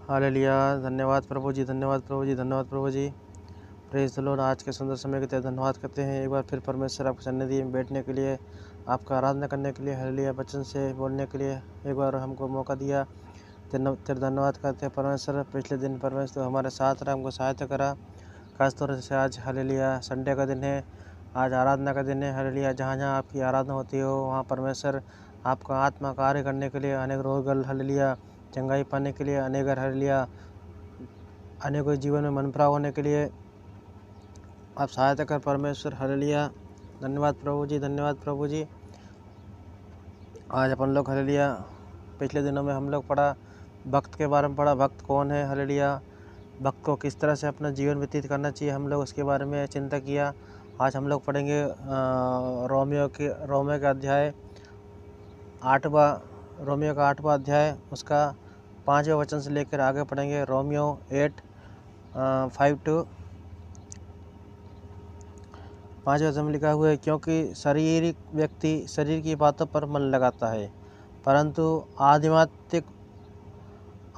Hallelujah. धन्यवाद प्रभु जी, धन्यवाद प्रभु जी, धन्यवाद प्रभु जी। Praise the Lord. आज के सुंदर समय के लिए धन्यवाद करते हैं एक बार फिर परमेश्वर आपकी सन्निधि में बैठने के लिए, आपका आराधना करने के लिए, हालेलुया वचन से बोलने के लिए एक बार हमको मौका दिया। तेरे धन्यवाद करते हैं परमेश्वर। पिछले दिन परमेश्वर हमारे साथ रहा, हमको सहायता करा। खासतौर से आज हालेलुया संडे का दिन है, आज आराधना का दिन है। हालेलुया जहाँ जहाँ आपकी आराधना होती हो वहाँ परमेश्वर आपका आत्मा कार्य करने के लिए, अनेक रोग हालेलुया चंगाई पाने के लिए, अनेक हालेलुया अनेकों जीवन में मनप्राव होने के लिए आप सहायता कर परमेश्वर। हालेलुया धन्यवाद प्रभु जी, धन्यवाद प्रभु जी। आज अपन लोग हालेलुया पिछले दिनों में हम लोग पढ़ा भक्त के बारे में पढ़ा। भक्त कौन है? हालेलुया भक्त को किस तरह से अपना जीवन व्यतीत करना चाहिए, हम लोग उसके बारे में चिंता किया। आज हम लोग पढ़ेंगे रोमियो का अध्याय 8वां, रोमियो का 8वां अध्याय उसका 5वें वचन से लेकर आगे पढ़ेंगे। रोमियो 8:5 to 5वें वचन में लिखा हुआ है, क्योंकि शारीरिक व्यक्ति शरीर की बातों पर मन लगाता है, परंतु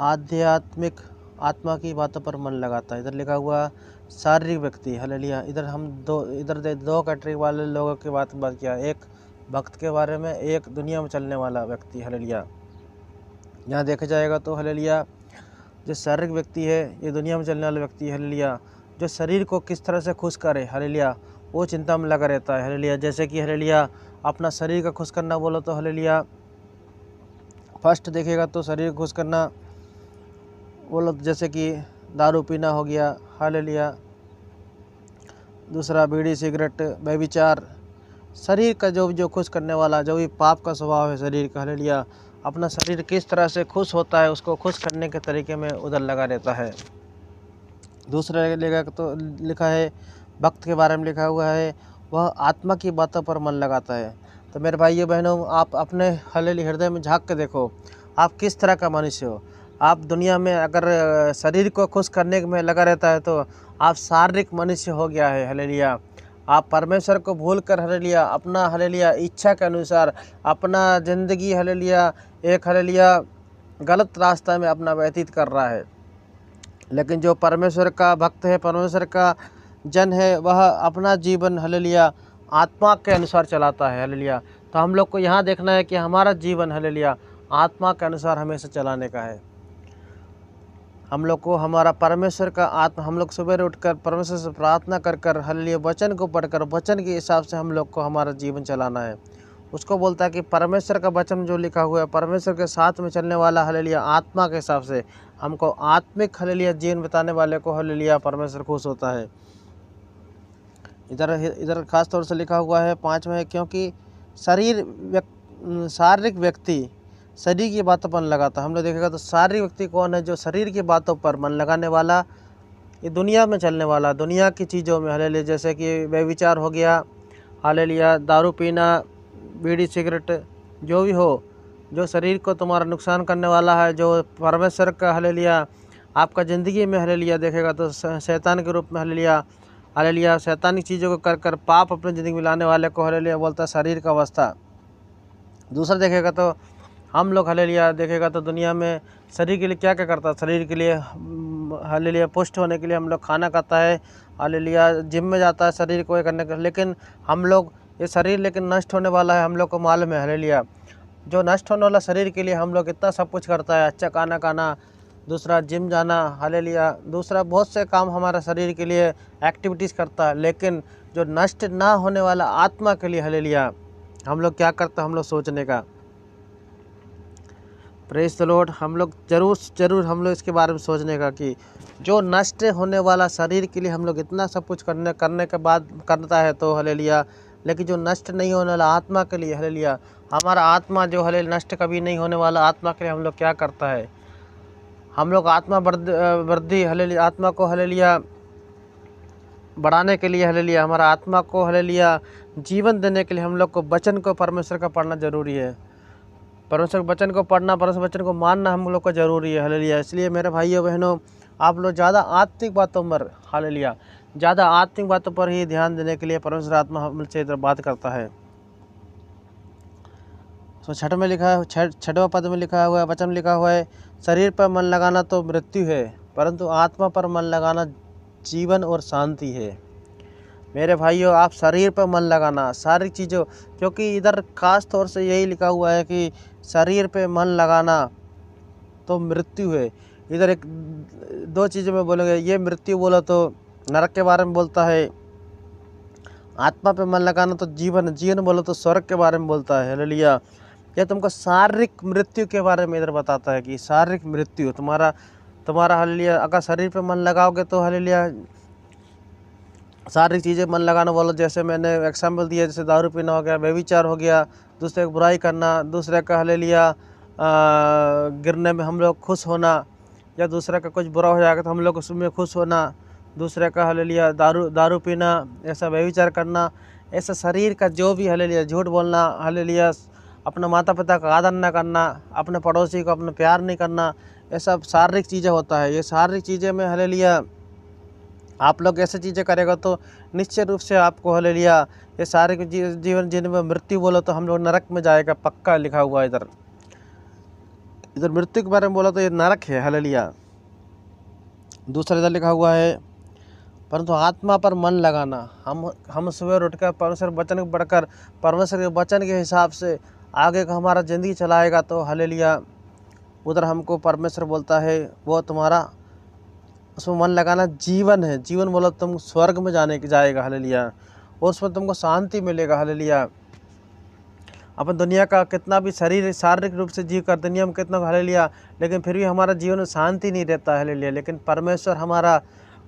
आध्यात्मिक आत्मा की बातों पर मन लगाता है। इधर लिखा हुआ शारीरिक व्यक्ति। हालेलुया इधर हम दो कैटेगरी वाले लोगों की बात किया, एक भक्त के बारे में, एक दुनिया में चलने वाला व्यक्ति। हालेलुया यहाँ देखा जाएगा तो हालेलुया जो शारीरिक व्यक्ति है ये दुनिया में चलने वाला व्यक्ति है। हालेलुया जो शरीर को किस तरह से खुश करे, हालेलुया वो चिंता में लगा रहता है। हालेलुया जैसे कि हालेलुया अपना शरीर का खुश करना बोलो तो हालेलुया फर्स्ट देखेगा तो शरीर को खुश करना बोलो तो जैसे कि दारू पीना हो गया। हालेलुया दूसरा बीड़ी सिगरेट व्यभिचार, शरीर का जो खुश करने वाला जो भी पाप का स्वभाव है शरीर का। हालेलुया अपना शरीर किस तरह से खुश होता है उसको खुश करने के तरीके में उधर लगा रहता है। दूसरा लिखा है भक्त के बारे में लिखा हुआ है, वह आत्मा की बातों पर मन लगाता है। तो मेरे भाइयों बहनों आप अपने हालेलुया हृदय में झांक के देखो आप किस तरह का मनुष्य हो। आप दुनिया में अगर शरीर को खुश करने में लगा रहता है तो आप शारीरिक मनुष्य हो गया है। हालेलुया आप परमेश्वर को भूल कर हालेलुया अपना हालेलुया इच्छा के अनुसार अपना ज़िंदगी हालेलुया एक हालेलुया गलत रास्ता में अपना व्यतीत कर रहा है। लेकिन जो परमेश्वर का भक्त है, परमेश्वर का जन है, वह अपना जीवन हालेलुया आत्मा के अनुसार चलाता है। हालेलुया तो हम लोग को यहाँ देखना है कि हमारा जीवन हालेलुया आत्मा के अनुसार हमेशा चलाने का है। हम लोग को हमारा परमेश्वर का आत्मा, हम लोग सुबह उठकर परमेश्वर से प्रार्थना कर कर हालेलुया वचन को पढ़कर वचन के हिसाब से हम लोग को हमारा जीवन चलाना है। उसको बोलता है कि परमेश्वर का वचन जो लिखा हुआ है परमेश्वर के साथ में चलने वाला हालेलुया आत्मा के हिसाब से हमको आत्मिक हालेलुया जीवन बिताने वाले को हालेलुया परमेश्वर खुश होता है। इधर खास तौर से लिखा हुआ है 5 में, क्योंकि शारीरिक व्यक्ति शरीर की बातों पर मन लगाता है। हम लोग देखेगा तो शारीरिक व्यक्ति कौन है? जो शरीर की बातों पर मन लगाने वाला, ये दुनिया में चलने वाला, दुनिया की चीज़ों में हालेलुया जैसे कि व्यभिचार हो गया, हालेलुया दारू पीना, बीड़ी सिगरेट जो भी हो, जो शरीर को तुम्हारा नुकसान करने वाला है, जो परमेश्वर का हालेलुया आपका ज़िंदगी में हालेलुया देखेगा तो शैतान के रूप में हालेलुया शैतानी चीज़ों को कर कर पाप अपनी ज़िंदगी में लाने वाले को हालेलुया बोलता है शरीर का अवस्था। दूसरा देखेगा तो हम लोग हालेलुया देखेगा तो दुनिया में शरीर के लिए क्या क्या करता है, शरीर के लिए हालेलुया पुष्ट होने के लिए हम लोग खाना खाता है, हालेलुया जिम में जाता है शरीर को करने का। लेकिन हम लोग ये शरीर लेकिन नष्ट होने वाला है, हम लोग को मालूम है। हालेलुया जो नष्ट होने वाला शरीर के लिए हम लोग इतना सब कुछ करता है, अच्छा खाना खाना, दूसरा जिम जाना, हालेलुया दूसरा बहुत से काम हमारा शरीर के लिए एक्टिविटीज़ करता है। लेकिन जो नष्ट ना होने वाला आत्मा के लिए हालेलुया हम लोग क्या करता है, हम लोग सोचने का। प्रेज़ द लॉर्ड हम लोग जरूर हम लोग इसके बारे में सोचने का कि जो नष्ट होने वाला शरीर के लिए हम लोग इतना सब कुछ करने के बाद करता है तो हालेलुया, लेकिन जो नष्ट नहीं होने वाला आत्मा के लिए हालेलुया हमारा आत्मा जो हालेलुया नष्ट कभी नहीं होने वाला आत्मा के लिए हम लोग क्या करता है, हम लोग आत्मा वृद्धि हालेलुया आत्मा को हालेलुया बढ़ाने के लिए हालेलुया हमारा आत्मा को हालेलुया जीवन देने के लिए हम लोग को वचन को परमेश्वर का पढ़ना जरूरी है। परमेश्वर के वचन को पढ़ना, परमेश्वर वचन को मानना हम लोग को जरूरी है। हालेलुया इसलिए मेरे भाइयों बहनों आप लोग ज़्यादा आत्मिक बातों पर हालेलुया ज़्यादा आत्मिक बातों पर ही ध्यान देने के लिए परमेश्वर आत्मा हमसे इधर बात करता है। तो 6 में लिखा है, 6वें पद में लिखा हुआ है, वचन लिखा हुआ है, शरीर पर मन लगाना तो मृत्यु है, परंतु आत्मा पर मन लगाना जीवन और शांति है। मेरे भाइयों, आप शरीर पर मन लगाना, सारी चीज़ों, क्योंकि इधर खास तौर से यही लिखा हुआ है कि शरीर पे मन लगाना तो मृत्यु है। इधर एक दो चीज़ें मैं बोलूँगा, ये मृत्यु बोला तो नरक के बारे में बोलता है, आत्मा पे मन लगाना तो जीवन, जीवन बोलो तो स्वर्ग के बारे में बोलता है। हालेलुया। यह तुमको शारीरिक मृत्यु के बारे में इधर बताता है कि शारीरिक मृत्यु तुम्हारा हालेलुया, अगर शरीर पे मन लगाओगे तो हालेलुया सारी चीज़ें मन लगाना बोलो, जैसे मैंने एग्जाम्पल दिया, जैसे दारू पीना हो गया, व्यभिचार हो गया, दूसरे की बुराई करना, दूसरे का हालेलुया गिरने में हम लोग खुश होना, या दूसरे का कुछ बुरा हो जाएगा तो हम लोग उसमें खुश होना, दूसरे का हालेलुया दारू पीना, ऐसा व्यभिचार करना, ऐसा शरीर का जो भी हालेलुया, झूठ बोलना, हालेलुया अपने माता पिता का आदर न करना, अपने पड़ोसी को अपने प्यार नहीं करना, ये सब शारीरिक चीज़ें होता है। ये शारीरिक चीज़ें में हालेलुया आप लोग ऐसे चीज़ें करेगा तो निश्चित रूप से आपको हालेलुया ये सारे जीवन जिनमें मृत्यु बोलो तो हम लोग नरक में जाएगा, पक्का लिखा हुआ है। इधर मृत्यु के बारे में बोला तो ये नरक है, हालेलुया। दूसरा इधर लिखा हुआ है, परंतु आत्मा पर मन लगाना, हम सुबह उठकर परमेश्वर वचन को पढ़कर परमेश्वर के वचन के हिसाब से आगे का हमारा ज़िंदगी चलाएगा तो हालेलुया उधर हमको परमेश्वर बोलता है वो तुम्हारा उसमें मन लगाना जीवन है। जीवन बोला तुम स्वर्ग में जाएगा, हालेलुया, और उसमें तुमको शांति मिलेगा, हालेलुया। अपन दुनिया का कितना भी शरीर शारीरिक रूप से जी कर दुनिया में कितना हालेलुया, लेकिन फिर भी हमारा जीवन में शांति नहीं रहता है, हालेलुया। लेकिन परमेश्वर हमारा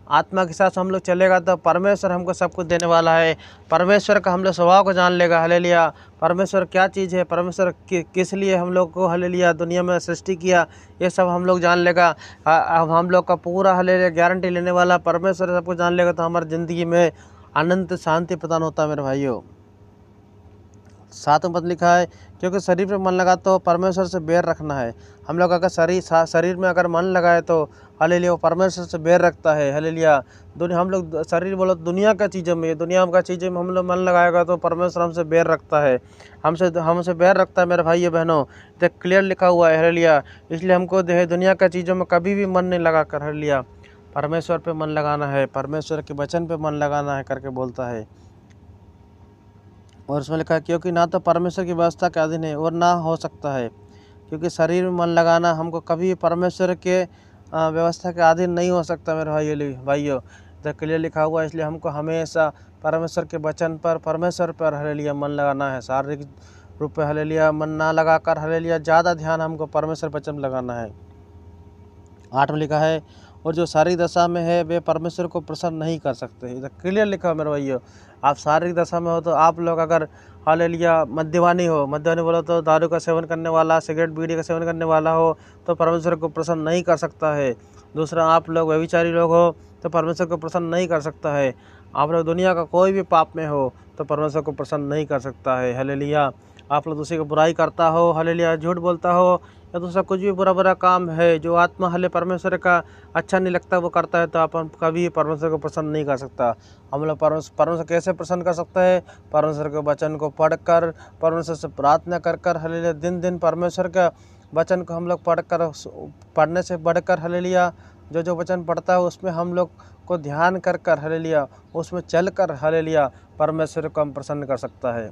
आत्मा के साथ हम लोग चलेगा तो परमेश्वर हमको सब कुछ देने वाला है। परमेश्वर का हम लोग स्वभाव को जान लेगा, हालेलुया। परमेश्वर क्या चीज़ है, परमेश्वर किस लिए हम लोग को हालेलुया दुनिया में सृष्टि किया, ये सब हम लोग जान लेगा। अब हम लोग का पूरा हालेलुया गारंटी लेने वाला परमेश्वर सब कुछ जान लेगा तो हमारी ज़िंदगी में अनंत शांति प्रदान होता है। मेरे भाइयों, सातवें पद लिखा है, क्योंकि शरीर पर मन लगा तो परमेश्वर से बैर रखना है। हम लोग अगर शरीर में अगर मन लगाए तो हालेलुया वो परमेश्वर से बैर रखता है, हालेलुया। हम लोग शरीर बोलो दुनिया का चीज़ों में, दुनिया का चीज़ें में हम लोग मन लगाएगा तो परमेश्वर हमसे बैर रखता है, हमसे बैर रखता है। मेरे भाइयों बहनों, तो क्लियर लिखा हुआ है, हालेलुया। इसलिए हमको दुनिया का चीज़ों में कभी भी मन नहीं लगा कर, हालेलुया परमेश्वर पे मन लगाना है, परमेश्वर के वचन पे मन लगाना है करके बोलता है। और उसमें लिखा है, क्योंकि ना तो परमेश्वर की व्यवस्था के अधीन है और ना हो सकता है, क्योंकि शरीर में मन लगाना हमको कभी परमेश्वर के व्यवस्था के अधीन नहीं हो सकता। मेरे भाइयों तो क्लियर लिखा हुआ है, इसलिए हमको हमेशा परमेश्वर के वचन पर, परमेश्वर पर हालेलुया मन लगाना है। शारीरिक रूप में हालेलुया मन ना लगा कर हालेलुया ज़्यादा ध्यान हमको परमेश्वर वचन लगाना है। 8 में लिखा है, और जो शारीरिक दशा में है वे परमेश्वर को प्रसन्न नहीं कर सकते। इधर क्लियर लिखा है मेरे भाइयों, आप शारीरिक दशा में हो तो आप लोग अगर हालेलुया मद्यपानी बोलो तो दारू का सेवन करने वाला, सिगरेट बीड़ी का सेवन करने वाला हो तो परमेश्वर को प्रसन्न नहीं कर सकता है। दूसरा, आप लोग व्यभिचारी लोग हो तो परमेश्वर को प्रसन्न नहीं कर सकता है। आप लोग दुनिया का कोई भी पाप में हो तो परमेश्वर को प्रसन्न नहीं कर सकता है, हालेलुया। आप लोग दूसरे की बुराई करता हो, हालेलुया झूठ बोलता हो, या दूसरा कुछ भी बुरा काम है जो आत्मा हले परमेश्वर का अच्छा नहीं लगता वो करता है तो आप कभी परमेश्वर को प्रसन्न नहीं कर सकता। हम लोग परमेश्वर कैसे प्रसन्न कर सकते हैं? परमेश्वर के वचन को पढ़कर, परमेश्वर से प्रार्थना कर हालेलुया दिन परमेश्वर का वचन को हम लोग पढ़ने से बढ़कर हालेलुया जो वचन पढ़ता है उसमें हम लोग को ध्यान कर हालेलुया उसमें चल कर हालेलुया परमेश्वर को हम प्रसन्न कर सकता है।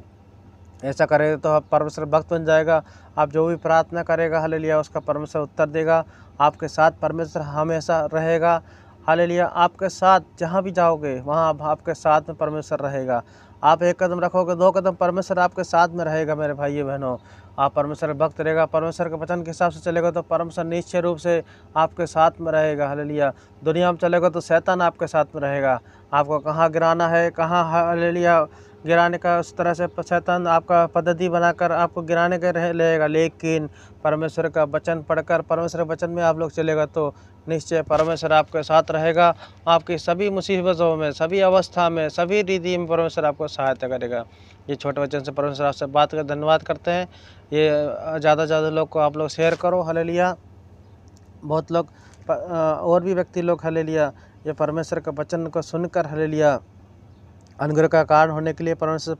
ऐसा करेगा तो आप परमेश्वर भक्त बन जाएगा। आप जो भी प्रार्थना करेगा हालेलुया उसका परमेश्वर उत्तर देगा। आपके साथ परमेश्वर हमेशा रहेगा, हालेलुया। आपके साथ जहाँ भी जाओगे वहाँ आपके साथ में परमेश्वर रहेगा। आप एक कदम रखोगे 2 कदम परमेश्वर आपके साथ में रहेगा। मेरे भाइयों बहनों, आप परमेश्वर भक्त रहेगा, परमेश्वर के वचन के हिसाब से चलेगा तो परमेश्वर निश्चय रूप से आपके साथ में रहेगा, हालेलुया। दुनिया में चलेगा तो शैतान आपके साथ में रहेगा। आपको कहाँ गिराना है, कहाँ हालेलुया गिराने का, उस तरह से शैतान आपका पद्धति बनाकर आपको गिराने के रहेगा। लेकिन परमेश्वर का वचन पढ़कर, परमेश्वर के वचन में आप लोग चलेगा तो निश्चय परमेश्वर आपके साथ रहेगा। आपकी सभी मुसीबतों में, सभी अवस्था में, सभी रीति में परमेश्वर आपको सहायता करेगा। ये छोटे वचन से परमेश्वर आपसे बात कर धन्यवाद करते हैं। ये ज़्यादा से ज़्यादा लोग को आप लोग शेयर करो, हालेलुया। बहुत लोग और भी व्यक्ति लोग हालेलुया ये परमेश्वर का वचन को सुनकर हालेलुया अनुग्रह का कारण होने के लिए परमेश्वर से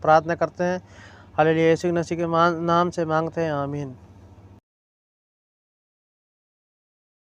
प्रार्थना करते हैं। हालेलुया। यीशु मसीह के नाम से मांगते हैं, आमीन।